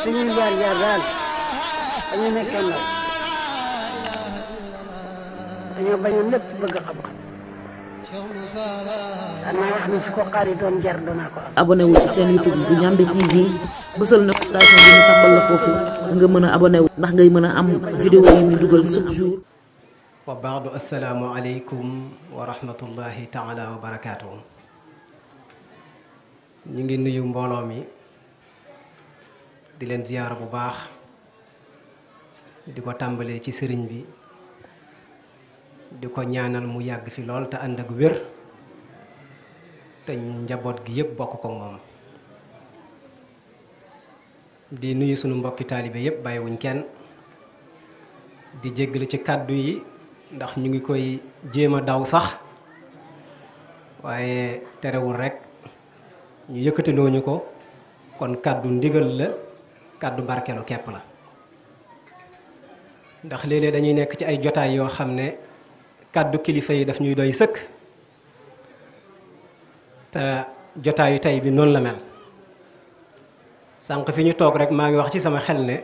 suñuy jaar daal dañu nekkee ndaw dañoo bañoon lépp bëgg xam-xam danaa wax ne su ko xaari doon jar danaa ko am. abonné wu ci seen YouTube bu Ndiamé TV bësal notification bi ñu tàmbal la foofu nga mën a abonné wu ndax ngay mën a am vidéo yi ñu dugal chaque jour. wa baadu assalaamu aleykum wa rahmatullahi taala wa barakaatu. ñu ngi nuyu mbooloo mi di leen ziyaara bu baax di ko tàmbalee ci sëriñ bi di ko ñaanal mu yàgg fi lool te ànd ak wér te njaboot gi yépp bokk ko moom. di nuyu sunu mbokki taalibe yépp bàyyiwuñ kenn di jéggalu ci kàddu yi ndax ñu ngi koy jéem a daw sax waaye terewul rekk ñu yëkkatiloo ñu ko kon kàddu ndigal la kàddu barkelu kepp la ndax léeg-léeg dañuy nekk ci ay jotaay yoo xam ne kàddu kilifa yi daf ñuy doy sëkk te jotaayu tey bi noonu la mel sànq fi ñu toog rek maa ngi wax ci sama xel ne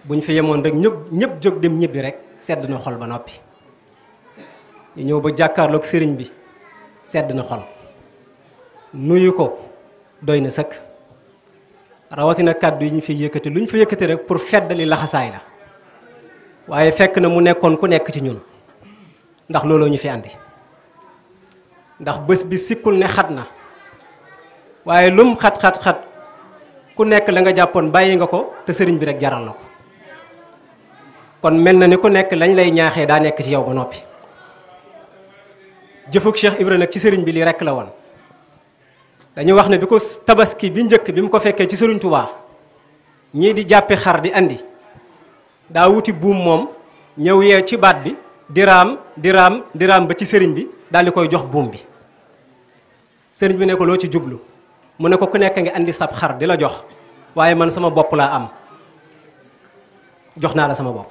buñ fi yemoon rek ñëpp jóg dem ñibbi rek sedd na xol ba noppi ñu ñëw ba jàkkaarloog sëriñ bi sedd na xol nuyu ko doy na sëkk rawatina kàddu yi ñu fi yëkkati lu ñu fi yëkkati rek pour feddali laxasaay la waaye fekk na mu nekkoon ku nekk ci ñun ndax looloo ñu fi andi ndax bés bi sikkul ne xat na waaye lum xat ku nekk la nga jàppoon bàyyi nga ko te sëriñ bi rek jaral na ko kon mel na ni ku nekk lañ lay ñaaxee daa nekk ci yow ba noppi jëfug Cheikh Ibra nag ci sëriñ bi lii rekk la woon dañu wax ne bi ko tabaski bi njëkk bi mu ko fekkee ci sëriñ Touba ñii di jàppi xar di andi daa wuti buum moom ñëw yee ci baat bi di raam ba ci sëriñ bi daal di koy jox buum bi sëriñ bi ne ko loo ci jublu mu ne ko ku nekk nga andi sab xar di la jox waaye man sama bopp laa am jox naa la sama bopp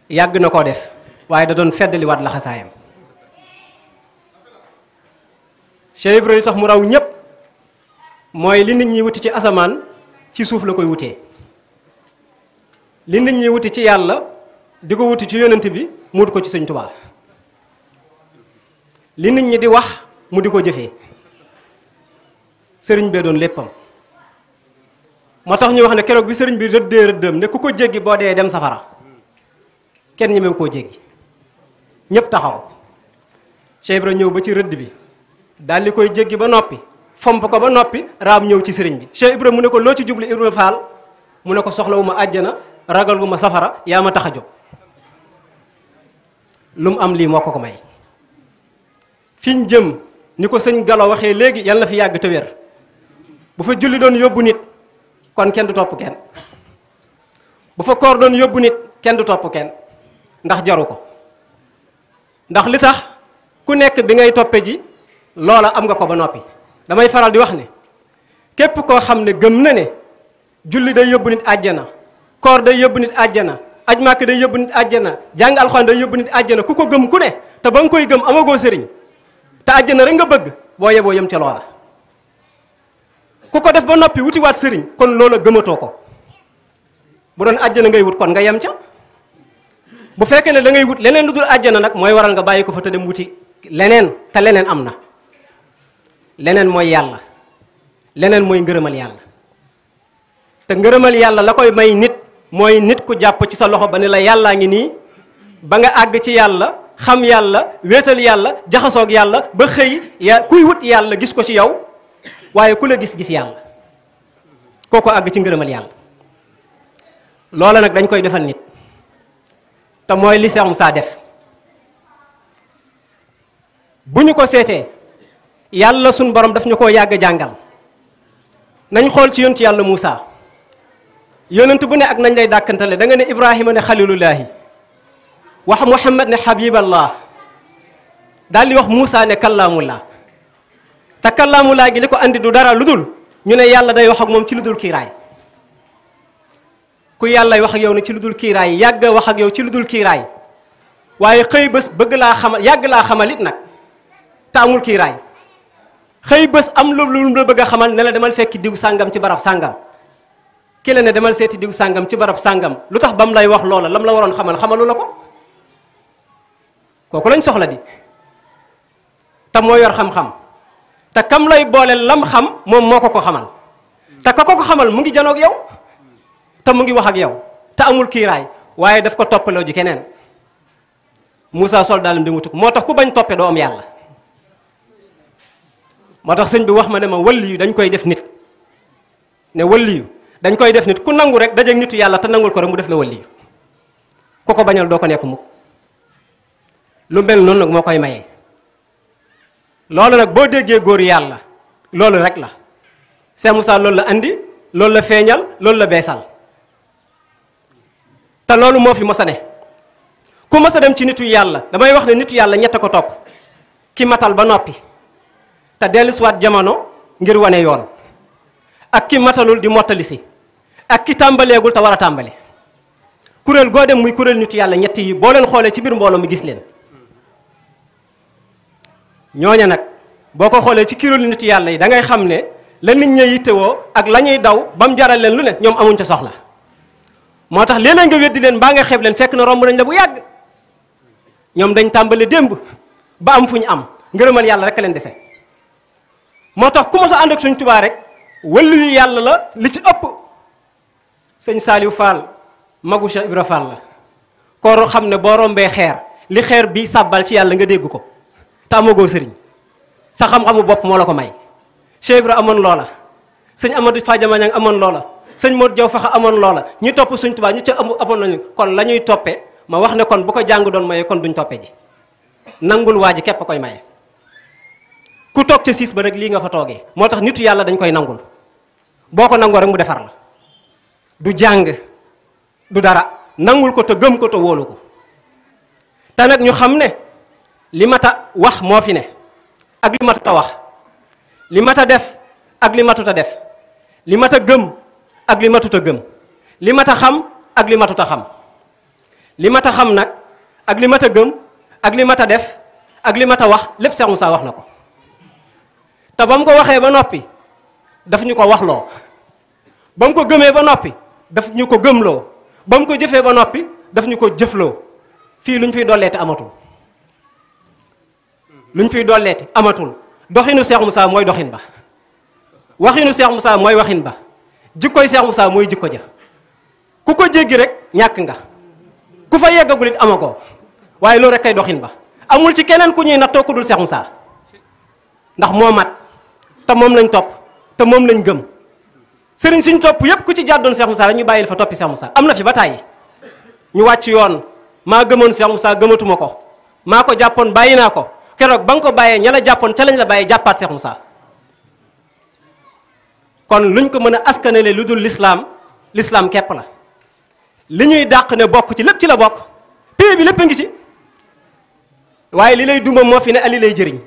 yàgg na koo def waaye da doon feddaliwaat laxasaayam Cheikh Ibra li tax mu raw ñépp mooy li nit ñi wuti ci asamaan ci suuf la koy wutee li nit ñi wuti ci yàlla di ko wuti ci yonent bi mu wut ko ci Sëñ Tuubaa li nit ñi di wax mu di ko jëfee sëriñ bee doon léppam moo tax ñu wax ne keroog bi sëriñ bi rëddee rëddëm ne ku ko jéggi boo dee dem safara kenn ñemewu koo jéggi ñépp taxaw Cheikh Ibra ñëw ba ci rëdd bi daal di koy jéggi ba noppi fomp ko ba noppi raam ñëw ci sëriñ bi Cheikh Ibra mu ne ko loo ci jublu Ibra Faal mu ne ko soxlawu ma àjjana ragal wu ma safara yaa ma tax a jóg lu mu am lii moo ko may fiñ jëm ni ko sëñ Galo waxee léegi yàlla na fi yàgg te wér bu fa julli doon yóbbu nit kon kenn du topp kenn bu fa koor doon yóbbu nit kenn du topp kenn ndax jaru ko ndax li tax ku nekk bi ngay toppe ji loola am nga ko ba noppi damay faral di wax ne képp koo xam ne gëm na ne julli day yóbbu nit àjjana koor day yóbbu nit àjjana aj màkk day yóbbu nit àjjana jàng alxuraan day yóbbu nit àjjana ku ko gëm ku ne te ba nga koy gëm amagoo sëriñ te àjjana rek nga bëgg boo yeboo yem ca loola ku ko def ba noppi wutiwaat sëriñ kon loola gëmatoo ko bu doon àjjana ngay wut kon nga yem ca bu fekkee ne da ngay wut leneen lu dul àjjana nag mooy waral nga bàyyi ko fa te dem wuti leneen te leneen am na leneen mooy yàlla leneen mooy ngërëmal yàlla te ngërëmal yàlla la koy may nit mooy nit ku jàpp ci sa loxo ba ne la yàllaa ngi nii ba nga àgg ci yàlla xam yàlla wéetal yàlla jaxasoog yàlla ba xëy kuy wut yàlla gis ko ci yow waaye ku la gis yàlla kooko àgg ci ngërëmal yàlla loola nag dañ koy defal nit te mooy li Seex Musaa def bu ñu ko seetee yàlla suñ borom daf ñu koo yàgg jàngal nañ xool ci yonent yàlla Muusaa yonent bu ne ak nañ lay dàkkantale da nga ne Ibrahima ne xalilullaahi wax Muhammad ne Habiballah daal di wax Muusaa ne kallaamullah te kallaamullah gi li ko andi du dara lu dul ñu ne yàlla day wax ak moom ci lu dul kiiraay ku yàlla wax ak yow ne ci lu dul kiiraay yàgg wax ak yow ci lu dul kiiraay waaye xëy bés bëgg laa xamal yàgg laa xamal it nag te amul kiiraay xëy bés am lu la bëgg a xamal ne la demal fekki diw sàngam ci barab sàngam ki la ne demal seeti diw sàngam ci barab sàngam lu tax ba mu lay wax loola lam la waroon xamal xamalu la ko kooku lañ soxla di te moo yor xam-xam te kam lay booleel lam xam moom moo ko xamal te ka ko xamal mu ngi janoog yow te mu ngi wax ak yow te amul kiiraay waaye daf ko toppaloo ji keneen Moussa sol daalam di mutu ko moo tax ku bañ toppe doo am yàlla moo tax sëñ bi wax ma ne ma wëlli yu dañ koy def nit ne wëlli yu dañ koy def nit ku nangu rek dajeeg nitu yàlla te nangul ko rek mu def la wëlli yu ku ko bañal doo ko nekk mukk lu mel noonu nag moo koy maye loolu nag boo déggee góor yàlla loolu rek la Cheikh Moussa loolu la andi loolu la feeñal loolu la beesal te loolu moo fi mos a ne ku mos a dem ci nitu yàlla damay wax ne nitu yàlla ñett ko topp ki matal ba noppi te dellusiwaat jamono ngir wane yoon ak ki matalul di mottali si ak ki tàmbaleegul te war a tàmbali kuréel goo dem muy kuréel nitu yàlla ñett yi boo leen xoolee ci biir mbooloo mi gis leen ñooña nag boo ko xoolee ci kuréelu nitu yàlla yi da ngay xam ne la nit ña yittewoo ak la ñuy daw ba mu jaral leen lu ne ñoom amuñ ca soxla moo tax léeg-léeg nga weddi leen mbaa nga xeeb leen fekk na romb nañ la bu yàgg ñoom dañ tàmbale démb ba am fu ñu am ngërëmal yàlla rek leen dese moo tax ku mos a ànd ak suñ Tuubaa rek wëllu yu yàlla la li ci ëpp sëñ Saliou Fall magu Cheikh Ibra Fall la koo xam ne boo rombee xeer li xeer bi sàbbal ci yàlla nga dégg ko te amagoo sëriñ sa xam-xamu bopp moo la ko may Cheikh Ibra amoon loola sëñ Amadou Fadiamañang amoon loola sëñ Modou Diaw Faxa amoon loola ñi topp suñ Tuubaa ñi ca amoon nañu kon la ñuy toppee ma wax ne kon bu ko jàng doon maye kon duñ toppe ji nangul waa ji képp koy maye ku toog ca siis ba rek lii nga fa toogee moo tax nitu yàlla dañ koy nangul boo ko nangoo rek mu defar la du jàng du dara nangul ko te gëm ko te wóolu ko te nag ñu xam ne li mat a wax moo fi ne ak li matut a wax li mat a def ak li matut a def li mat a gëm ak li matut a gëm li mat a xam ak li matut a xam li mat a xam nag ak li mat a gëm ak li mat a def ak li mat a wax lépp Cheikh Moussa wax na ko te ba mu ko waxee ba noppi daf ñu ko waxloo ba mu ko gëmee ba noppi daf ñu ko gëmloo ba mu ko jëfee ba noppi daf ñu ko jëfloo fii lu ñu fiy dolleeti amatul lu ñu fiy dolleeti amatul doxinu Cheikh Moussa mooy doxin ba waxinu Cheikh Moussa mooy waxin ba jikkoy Cheikh Moussa mooy jikko ja ku ko jéggi rek ñàkk nga ku fa yeggagul it amagoo waaye loolu rek kay doxin ba amul ci keneen ku ñuy nattoo ku dul Cheikh Moussa ndax moo mat te moom lañ topp te moom lañ gëm sëriñ suñ topp yépp ku ci jàddoon Cheikh Moussa rek ñu bàyyil fa toppi Cheikh Moussa am na fi ba tàyyi ñu wàcc yoon maa gëmoon Cheikh Moussa gëmatuma ko maa ko jàppoon bàyyi naa ko keroog ba nga ko bàyyee ña la jàppoon ca lañ la bàyyee jàppaat Cheikh Moussa kon luñ ko mën a askanale lu dul l'islam képp la li ñuy dàq ne bokk ci lépp ci la bokk pay bi lépp a ngi ci waaye li lay duma moo fi ne ak li lay jëriñ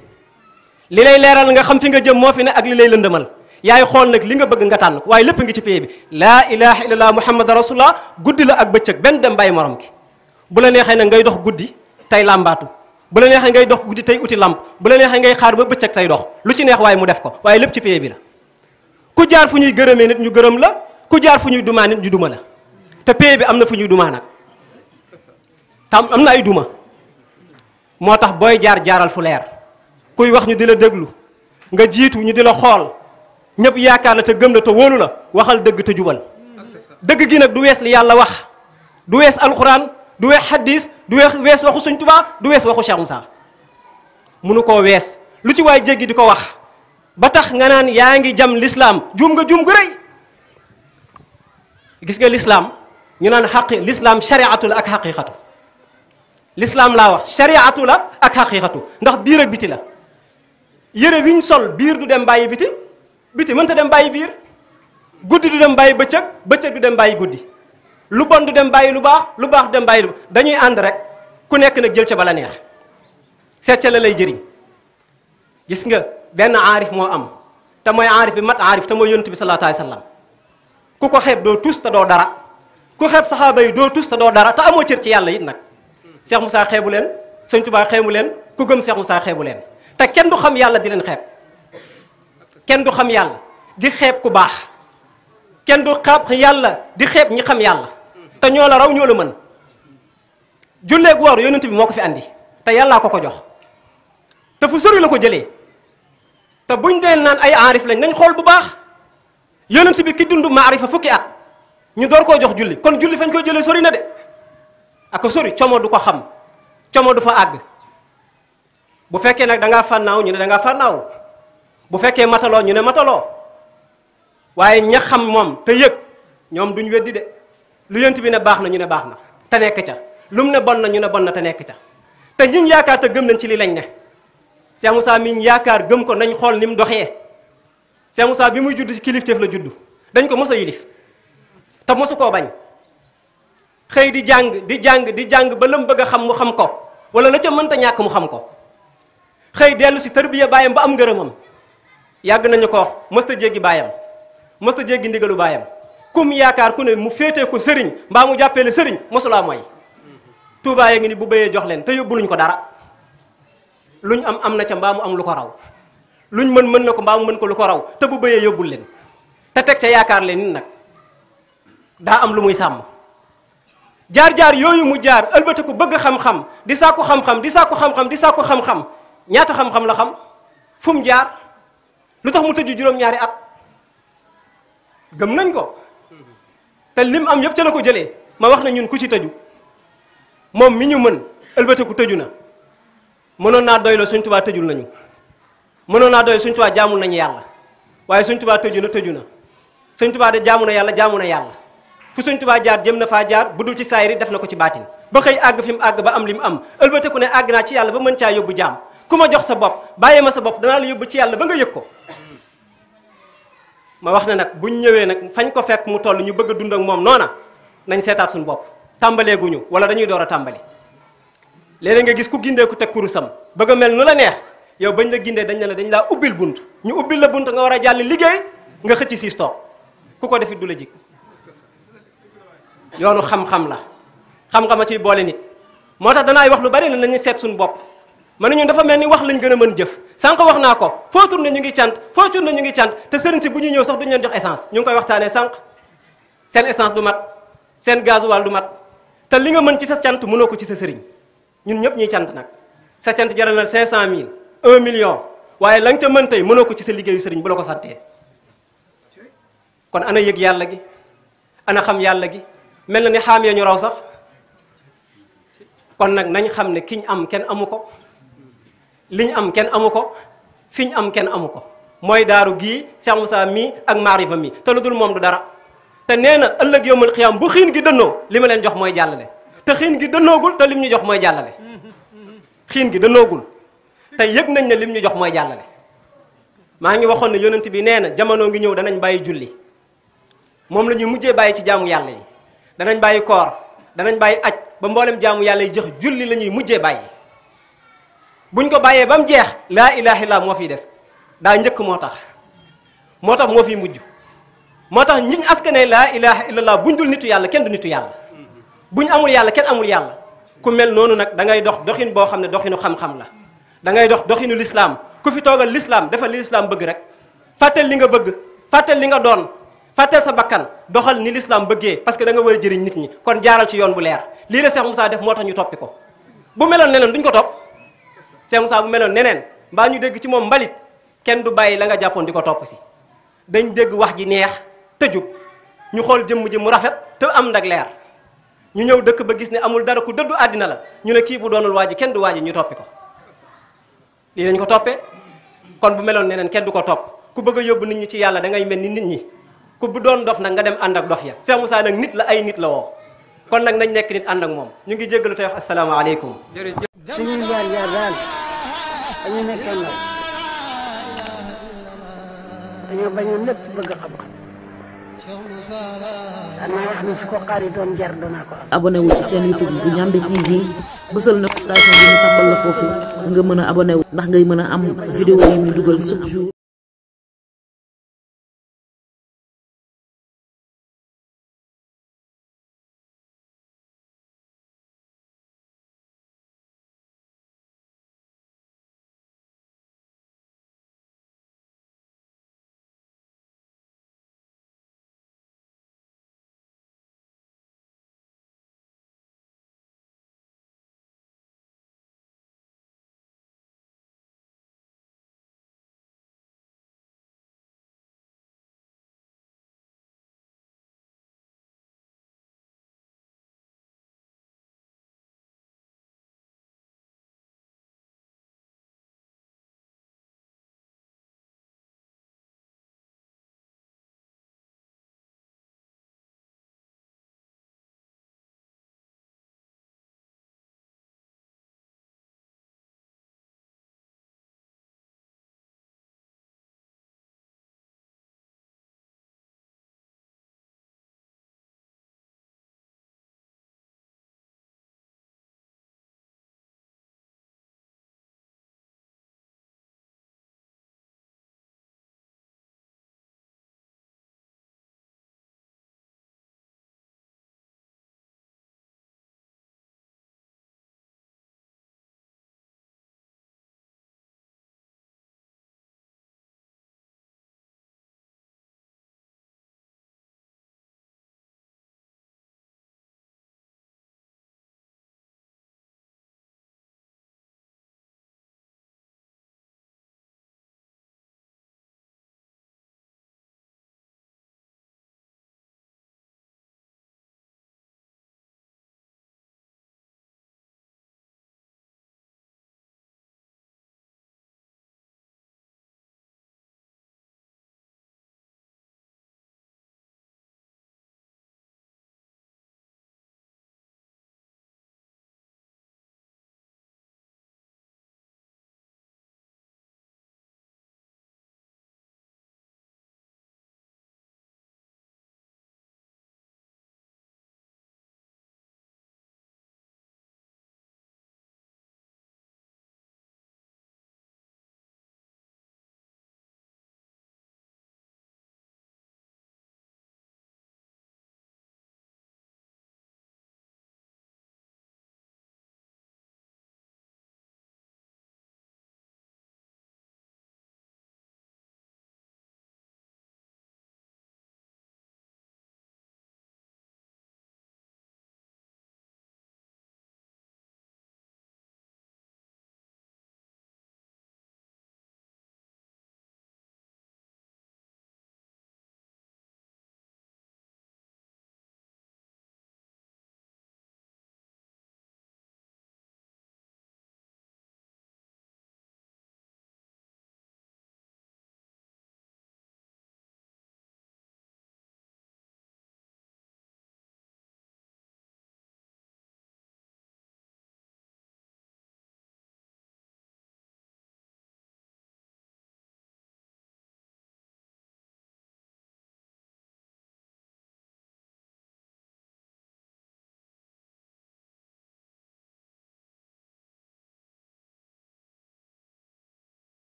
li lay leeral nga xam fi nga jëm moo fi ne ak li lay lëndëmal yaay xool nag li nga bëgg nga tànn ko waaye lépp ngi ci pay bi laa ilaha illallah muhammad rasulullah guddi la ak bëccëg benn dem bàyyi morom ki bu la neexee nag ngay dox guddi tey làmbaatu bu la neexee ngay dox guddi tey uti lamp bu la neexee ngay xaar ba bëccëg tey dox lu ci neex waaye mu def ko waaye lépp ci pay bi la ku jaar fu ñuy gërëmee nit ñu gërëm la ku jaar fu ñuy dumaa nit ñu duma la te pay bi am na fu ñuy dumaa nag tam am na ay duma moo tax booy jaaral fu leer kuy wax ñu di la déglu nga jiitu ñu di la xool ñëpp yaakaar la te gëm la te wóolu la waxal dëgg te jubal dëgg gi nag du wees li yàlla wax du wees alxuraan du wees xaddiis du wees waxu Sëñ Tuubaa du wees waxu Cheikh Moussa munu koo wees lu ci waay jéggi di ko wax ba tax nga naan yaa ngi jam l'islam juum nga juum gu rëy gis nga l'islam ñu naan l'islam shariatu la ak xaqiqatu l'islam laa wax shariatu la ak xaqiqatu ndax biir ak biti la yére wi ñu sol biir du dem bàyyi biti biti mënta dem bàyyi biir guddi du dem bàyyi bëccëg bëccëg du dem bàyyi guddi lu bon du dem bàyyi lu baax du dem bàyyi lu dañuy ànd rek ku nekk nag jël ca bala neex seet ca la lay jëriñ gis nga benn aarif moo am te mooy aarif bi mat aarif te mooy yonent bi sallallahu alayhi wa sallam ku ko xeeb doo tus te doo dara ku xeeb saxaaba yi doo tus te doo dara te amoo cër ci yàlla it nag Cheikh Moussa xeebu leen Sëñ Tuubaa xeebu leen ku gëm Cheikh Moussa xeebu leen te kenn du xam yàlla di leen xeeb kenn du xam yàlla di xeeb ku baax kenn du xam yàlla di xeeb ñi xam yàlla te ñoo la raw ñoo la mën julleeg woor yonent bi moo ko fi andi te yàllaa ko jox te fu sori la ko jëlee te buñ dee naan ay aarif lañ nañ xool bu baax yonent bi ki dund maarifa fukki at ñu door koo jox julli kon julli fañ koy jëlee sori na de ak sori como du ko xam como du fa àgg bu fekkee nag da ngaa fànnaaw ñu ne da ngaa fànnaaw bu fekkee mataloo ñu ne mataloo waaye ña xam moom te yëg ñoom duñ weddi de lu yonent bi ne baax na ñu ne baax na te nekk ca lu mu ne bon na ñu ne bon na te nekk ca te ñiñ yaakaar te gëm nañ ci li lañ ne Cheikh Moussa miñ yaakaar gëm ko nañ xool ni mu doxee Cheikh Moussa bi muy judd ci kilifteef la judd dañ ko mos a yilif te mosu koo bañ xëy di jàng ba lam bëgg a xam mu xam ko wala la ca mënta ñàkk mu xam ko xëy dellu si tarbiya baayam ba am ngërëmam yàgg nañu ko wax mësta jéggi baayam mësta jéggi ndigalu baayam kum yaakaar ku ne mu féetee ko sëriñ mbaa mu jàppee la sëriñ mosulaa mooy Tuubaa ya ngi ni bu bëyee jox leen te yóbbu luñ ko dara luñ am na ca mbaa mu am lu ko raw luñ mën na ko mbaa mu mën ko lu ko raw te bu bëyee yóbbul leen te teg ca yaakaar leen nit nag daa am lu muy sàmm jaar-jaar yooyu mu jaar ëlbate ko bëgg xam-xam di sàkku xam-xam ñaata xam-xam la xam fu mu jaar lu tax mu tëju juróom-ñaari at gëm nañ ko te lim am yëpp ca la ko jëlee ma wax na ñun ku ci tëju moom mi ñu mën ëlbate ku tëju na mënoon naa doyloo Sëñ Tuubaa tëjul nañu mënoon naa doy Sëñ Tuubaa jaamul nañu yàlla waaye Sëñ Tuubaa tëju na Sëñ Tuubaa de jaamu na yàlla fu Sëñ Tuubaa jaar jëm na faa jaar bu dul ci saayiri def na ko ci baatin ba xëy àgg fi mu àgg ba am li mu am ëlbate ku ne àgg naa ci yàlla ba mën caa yóbbu jaam ku ma jox sa bopp bàyyee ma sa bopp danaa la yóbbu ci yàlla ba nga yëg ko ma wax ne nag buñ ñëwee nag fañ ko fekk mu toll ñu bëgg a dund ak moom noona nañ seetaat suñu bopp tàmbalee guñu wala dañuy door a tàmbali léeg-léeg nga gis ku gindee ku teg kurusam bëgg a mel nu la neex yow bañ la gindee dañ ne la dañ laa ubbil bunt ñu ubbil la bunt nga war a jàll liggéey nga xëcc siis toog ku ko defit du la jig yoonu xam-xam la xam-xam a ciy boole nit moo tax danaay wax lu bari la nañu seet suñu bopp ma ne ñun dafa mel ni wax lañ gën a mën jëf sànq wax naa ko foo tourné ñu ngi cant foo tourné ñu ngi cant te sëriñ si bu ñuy ñëw sax duñu leen jox essence ñu ngi koy waxtaanee sànq seen essence du mat seen gasoil du mat te li nga mën ci sa cant mënoo ko ci sa sëriñ ñun ñëpp ñuy cant nag sa cant jaral na 500 000 1 million waaye la nga ca mën tey mënoo ko ci sa liggéeyu sëriñ bu la ko santee kon ana yëg yàlla gi ana xam yàlla gi mel na ni xaam ya ñu raw sax kon nag nañ xam ne kiñ am kenn amu ko liñ am kenn amu ko fiñ am kenn amu ko mooy daaru gii Cheikh Moussa mii ak maarifa mii te lu dul moom du dara te nee na ëllëg yawmal xiyaam bu xiin gi dënnoo li ma leen jox mooy jàllale te xiin gi dënnoogul te lim ñu jox mooy jàllale xiin gi dënnoogul te yëg nañ ne lim ñu jox mooy jàllale maa ngi waxoon ne yonent bi nee na jamono ngi ñëw danañ bàyyi julli moom la ñuy mujjee bàyyi ci jaamu yàlla yi danañ bàyyi koor danañ bàyyi aj ba mboolem jaamu yàlla yi jëx julli la ñuy mujjee bàyyi buñ ko bàyyee ba mu jeex laa ilaha illallah moo fiy des daa njëkk moo tax moo fiy mujj moo tax ñiñ askane laa ilaha illallah buñ dul nitu yàlla kenn du nitu yàlla buñ amul yàlla kenn amul yàlla ku mel noonu nag da ngay dox doxin boo xam ne doxinu xam-xam la da ngay dox doxinu lislaam ku fi toogal lislaam defal li lislaam bëgg rek fàttal li nga bëgg fàttal li nga doon fàttal sa bakkan doxal ni lislaam bëggee parce que da nga war a jëriñ nit ñi kon jaaral ci yoon bu leer lii la Cheikh Moussa def moo tax ñu toppi ko bu meloon neneen duñ ko topp Cheikh Moussa bu meloon neneen mbaa ñu dégg ci moom mbalit kenn du bàyyi la nga jàppoon di ko topp si dañ dégg wax ji neex te jub ñu xool jëmm ji mu rafet te am ndag leer ñu ñëw dëkk ba gis ne amul dara ku dëddu àddina la ñu ne kii bu doonul waa ji kenn du waa ji ñu toppi ko lii lañ ko toppee kon bu meloon neneen kenn du ko topp ku bëgg a yóbbu nit ñi ci yàlla da ngay mel ni nit ñi ku bu doon dof nag nga dem ànd ak dof ya Cheikh Moussa nag nit la ay nit la woo kon nag nañ nekk nit ànd ak moom ñu ngi jéggalu tey wax asalaamaaleykum. suñuy jaar daal dañu nekkee ndaw dañoo bañoon lépp bëgg xam-xam danaa wax ne su ko xaaritoon jar danaa ko am. abonné wu ci seen YouTube bu Ndiamé TV bësal notification bi ñu tàmbal la foofu nga mën a abonné wu ndax ngay mën a am vidéo yi ñu dugal chaque jour.